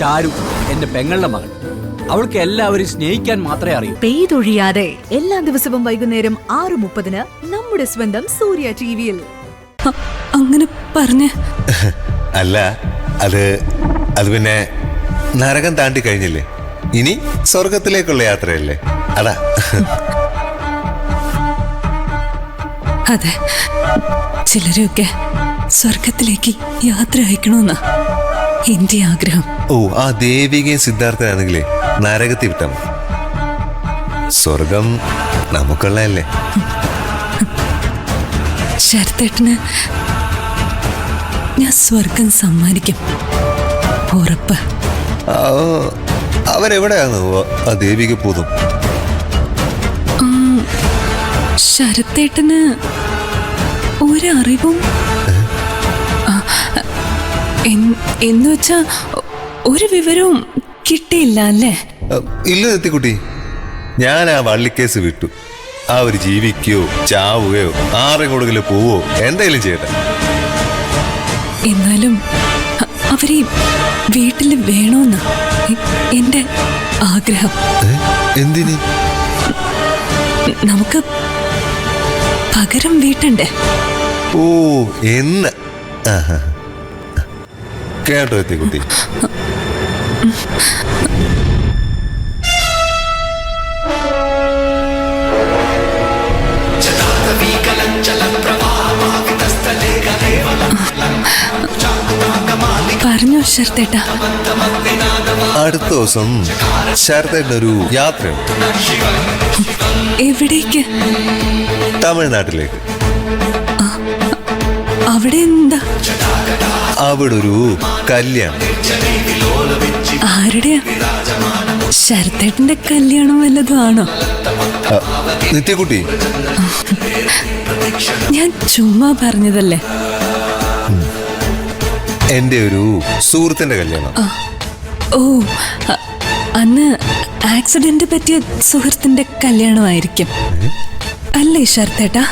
ചാരു എന്റെ പെങ്ങളുടെ മകൾ. അവൾക്ക് എല്ലാവരും സ്നേഹിക്കാൻ മാത്രമേ അറിയൂ. പെയ്തൊഴിയാതെ എല്ലാ ദിവസവും വൈകുന്നേരം 6:30 നമ്മുടെ സ്വന്തം സൂര്യ ടിവിയിൽ. അങ്ങനെ പറഞ്ഞ അല്ല, അത് പിന്നെ നരകം താണ്ടി കഴിഞ്ഞില്ലേ, ഇനി സ്വർഗത്തിലേക്കുള്ള യാത്രയല്ലേ, അതാ. അതെ, ചിലരൊക്കെ സ്വർഗത്തിലേക്ക് യാത്ര അയക്കണമെന്നാ എന്റെ ആഗ്രഹം. ഓ, ആ ദേവികയും സിദ്ധാർത്ഥനാണെങ്കിലേ നരകത്തിൽ വിട്ടാ മതി. സ്വർഗം നമുക്കുള്ളതല്ലേ. ശരത്തേട്ടന് ഞാൻ സ്വർഗം സമ്മാനിക്കും, ഉറപ്പ്. അവരെവിടെയാണ് ആ ദേവിക പൂതും? ശരത്തേട്ടന് ഒരറിവും എന്നുവെച്ചാ ഒരു വിവരവും കിട്ടിയില്ല അല്ലേ? ഇല്ല നെത്തിക്കുട്ടി, ഞാൻ ആ വള്ളിക്കേസ് വിട്ടു. അവർ ജീവിക്കുകയോ ചാവുകയോ ആരെങ്കിലും പോവോ എന്തെങ്കിലും ചെയ്യട്ടെ. എന്നാലും അവരെ വീട്ടില് വേണോന്ന എന്റെ ആഗ്രഹം. എന്തിന്? നമുക്ക് പകരം വീട്ടണ്ടേ? ഓ, എന്ന് കേട്ടോ എത്തിക്കുട്ടി. പറഞ്ഞോ ശരത്തേട്ടാ. അടുത്ത ദിവസം ശരത്തേട്ടനൊരു യാത്രയുണ്ട്. എവിടേക്ക്? തമിഴ്നാട്ടിലേക്ക്. അവിടെ എന്താ? അവിടെ ഒരു കല്യാണം. ആരുടെയാ? ശരത്തേട്ടന്റെ കല്യാണം വല്ലതും ആണോ? നിത്യക്കുട്ടി, ഞാൻ ചുമ്മാ പറഞ്ഞതല്ലേ. എന്റെ ഒരു സുഹൃത്തിന്റെ കല്യാണം. ഓ, അന്ന് ആക്സിഡന്റ് പറ്റിയ സുഹൃത്തിന്റെ കല്യാണമായിരിക്കും അല്ലേ ശരത്തേട്ടാ?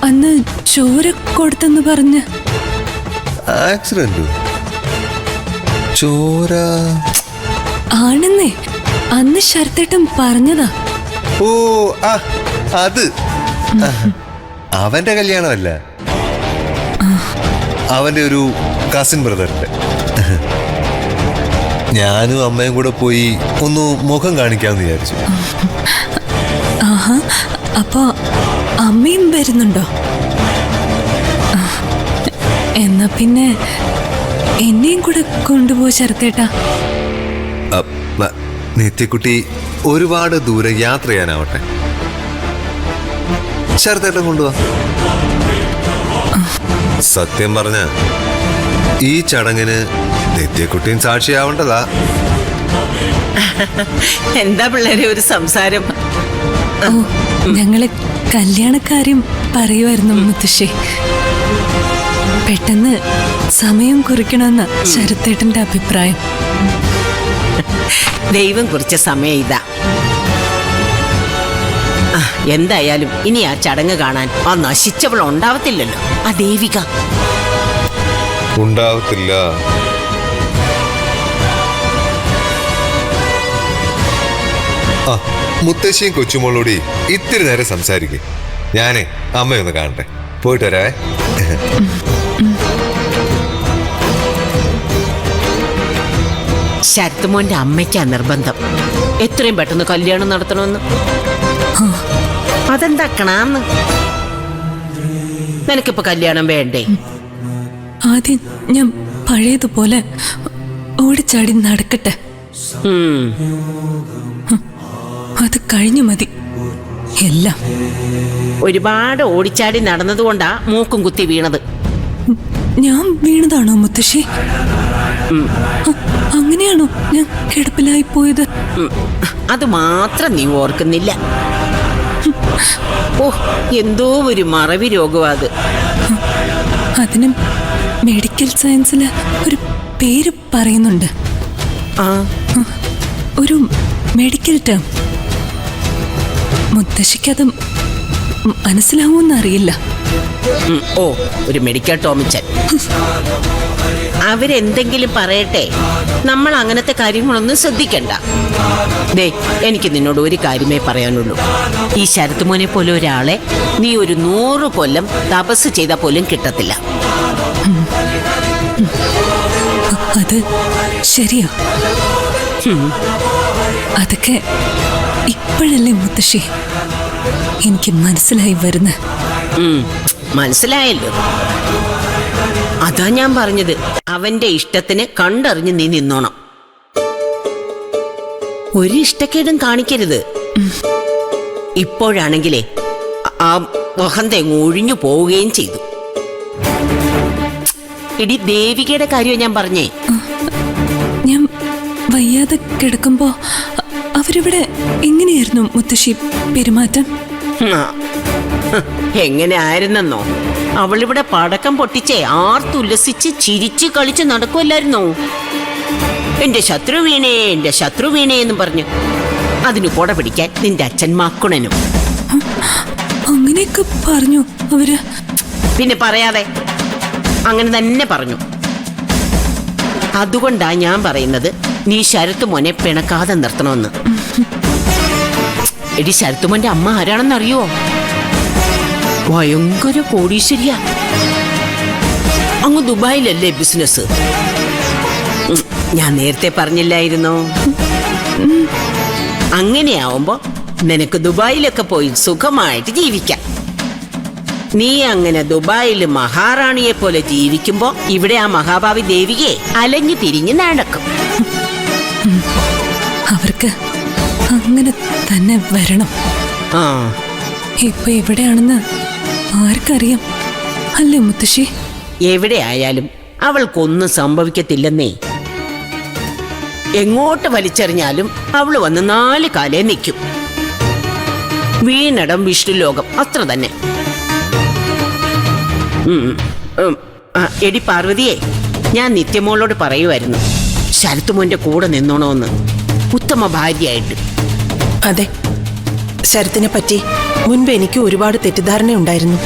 അന്ന് ചോര കൊടുത്തെന്ന് പറഞ്ഞ്. ആക്സിഡന്റ്? ചോര ആണെന്നേ, അന്ന് ശരത്തേട്ടൻ പറഞ്ഞതാ. ഓ, അത് അവന്റെ കല്യാണമല്ല, അവന്റെ ഒരു കസിൻ ബ്രദറിന്റെ. ഞാനും അമ്മയും കൂടെ പോയി ഒന്ന് മുഖം കാണിക്കാമെന്ന് വിചാരിച്ചു. ആഹാ, അപ്പൊ അമ്മയും വരുന്നുണ്ടോ? എന്നാ പിന്നെ എന്നെയും കൂടെ കൊണ്ടുപോ ശരത്തേട്ടാ. നിത്യക്കുട്ടി ഒരുപാട് ദൂരെ യാത്ര ചെയ്യാനാവട്ടെ, ശരത്തേട്ടൻ കൊണ്ടുപോവാ. സത്യം പറഞ്ഞ ഈ ചടങ്ങിന് നിത്യക്കുട്ടിയും സാക്ഷിയാവേണ്ടതാ. എന്താ പിള്ളേരെ ഒരു സംസാരം? ഓ, ഞങ്ങള് കല്യാണക്കാര്യം പറയുമായിരുന്നു മുത്തശ്ശി. പെട്ടെന്ന് സമയം കുറിക്കണമെന്ന ശരത്തേട്ടന്റെ അഭിപ്രായം. ദൈവം കുറിച്ച സമയം ഇതാ. എന്തായാലും ഇനി ആ ചടങ്ങ് കാണാൻ ആ നശിച്ചവൾ ഉണ്ടാവത്തില്ലല്ലോ, ആ ദേവിക. ഉണ്ടാവത്തില്ല. മുത്തശ്ശിയും കൊച്ചുമോളോടി ഇത്തിരി നേരം സംസാരിക്കും. ഞാനേ അമ്മയൊന്ന് കാണട്ടെ, പോയിട്ട് വരാവേ. ശരത്തുമോന്റെ അമ്മയ്ക്കാ നിർബന്ധം എത്രയും പെട്ടെന്ന് കല്യാണം നടത്തണമെന്ന്. അതെന്താക്കണാന്ന്? നിനക്കിപ്പോ കല്യാണം വേണ്ടേ? ആദ്യം ഞാൻ പഴയതുപോലെ ഓടിച്ചാടി നടക്കട്ടെ. അത് കഴിഞ്ഞു മതി എല്ലാം. ഒരുപാട് ഓടിച്ചാടി നടന്നതുകൊണ്ടാ മൂക്കും കുത്തി വീണത്. ഞാൻ വീണതാണോ മുത്തശ്ശി? അങ്ങനെയാണോ ഞാൻ കിടപ്പിലായി പോയത്? അത് മാത്രം നീ ഓർക്കുന്നില്ല. ഓ, എന്തോ ഒരു മറവി രോഗം അത്. അതിന് മെഡിക്കൽ സയൻസില് ഒരു പേര് പറയുന്നുണ്ട്, ഒരു മെഡിക്കൽ ടേം. മുത്തശ്ശിക്കത് മനസ്സിലാവുമെന്നറിയില്ല. ഓ, ഒരു മെഡിക്കൽ ടോമിച്ചൻ. അവരെന്തെങ്കിലും പറയട്ടെ, നമ്മൾ അങ്ങനത്തെ കാര്യങ്ങളൊന്നും ശ്രദ്ധിക്കണ്ട. ദേ, എനിക്ക് നിന്നോട് ഒരു കാര്യമേ പറയാനുള്ളൂ. ഈ ശരത് മോനെ പോലെ ഒരാളെ നീ ഒരു 100 കൊല്ലം തപസ് ചെയ്താൽ പോലും കിട്ടത്തില്ല. അത് ശരിയാ. അതൊക്കെ ഇപ്പോഴല്ലേ മുത്തശ്ശി എനിക്ക് മനസ്സിലായി വരുന്ന. മനസ്സിലായല്ലോ. അതാ ഞാൻ പറഞ്ഞത്, അവന്റെ ഇഷ്ടത്തിന് കണ്ടറിഞ്ഞ് നീ നിന്നോണം. ഒരു ഇഷ്ടക്കേടും കാണിക്കരുത്. ഇപ്പോഴാണെങ്കിലേ ആ വഹന്ത ഒഴിഞ്ഞു പോവുകയും ചെയ്തു. ഇടി ദേവികയുടെ കാര്യം ഞാൻ പറഞ്ഞേ. ഞാൻ വയ്യാതെ കിടക്കുമ്പോ അവരിവിടെ എങ്ങനെയായിരുന്നു മുത്തശ്ശി പെരുമാറ്റം? എങ്ങനെ ആയിരുന്നെന്നോ, അവളിവിടെ പടക്കം പൊട്ടിച്ചേ ആർത്തുല്ലസിച്ച് ചിരിച്ച് കളിച്ച് നടക്കുമല്ലായിരുന്നോ. എന്റെ ശത്രു വീണേ, എന്റെ ശത്രു വീണേ എന്ന് പറഞ്ഞു. അതിന് കൊട പിടിക്കാൻ നിന്റെ അച്ഛൻ മക്കുണനും. അങ്ങനെയൊക്കെ പറഞ്ഞു അവര്? പിന്നെ പറയാതെ, അങ്ങനെ തന്നെ പറഞ്ഞു. അതുകൊണ്ടാ ഞാൻ പറയുന്നത്, നീ ശരത്ത് മോനെ പിണക്കാതെ നിർത്തണമെന്ന്. എടി, ശരത്ത് മോന്റെ അമ്മ ആരാണെന്നറിയോ? ഭയങ്കര കോടീശ്വരിയാ. അങ്ങ് ദുബായിലല്ലേ ബിസിനസ്. ഞാൻ നേരത്തെ പറഞ്ഞില്ലായിരുന്നോ? അങ്ങനെയാവുമ്പോ നിനക്ക് ദുബായിലൊക്കെ പോയി സുഖമായിട്ട് ജീവിക്കാം. നീ അങ്ങനെ ദുബായിൽ മഹാറാണിയെ പോലെ ജീവിക്കുമ്പോ ഇവിടെ ആ മഹാഭാവി ദേവിയെ അലഞ്ഞു തിരിഞ്ഞ് നടക്കും. അവർക്ക് അങ്ങനെ തന്നെ വരണം. ആ, ഇപ്പൊ എവിടെയാണെന്ന് ആർക്കറിയാം, അല്ലേ മുത്തശ്ശി? എവിടെ ആയാലും അവൾക്കൊന്നും സംഭവിക്കത്തില്ലെന്നേ. എങ്ങോട്ട് വലിച്ചെറിഞ്ഞാലും അവള് വന്ന് 4 കാലേ നിൽക്കും. വീണടം വിഷ്ണുലോകം, അത്ര തന്നെ. എടി പാർവതിയെ, ഞാൻ നിത്യമോളോട് പറയുമായിരുന്നു ശരത്തുമോന്റെ കൂടെ നിന്നോണോന്ന്, ഉത്തമ ഭാര്യയായിട്ട്. അതെ, ശരത്തിനെ പറ്റി മുൻപ് എനിക്ക് ഒരുപാട് തെറ്റിദ്ധാരണയുണ്ടായിരുന്നു.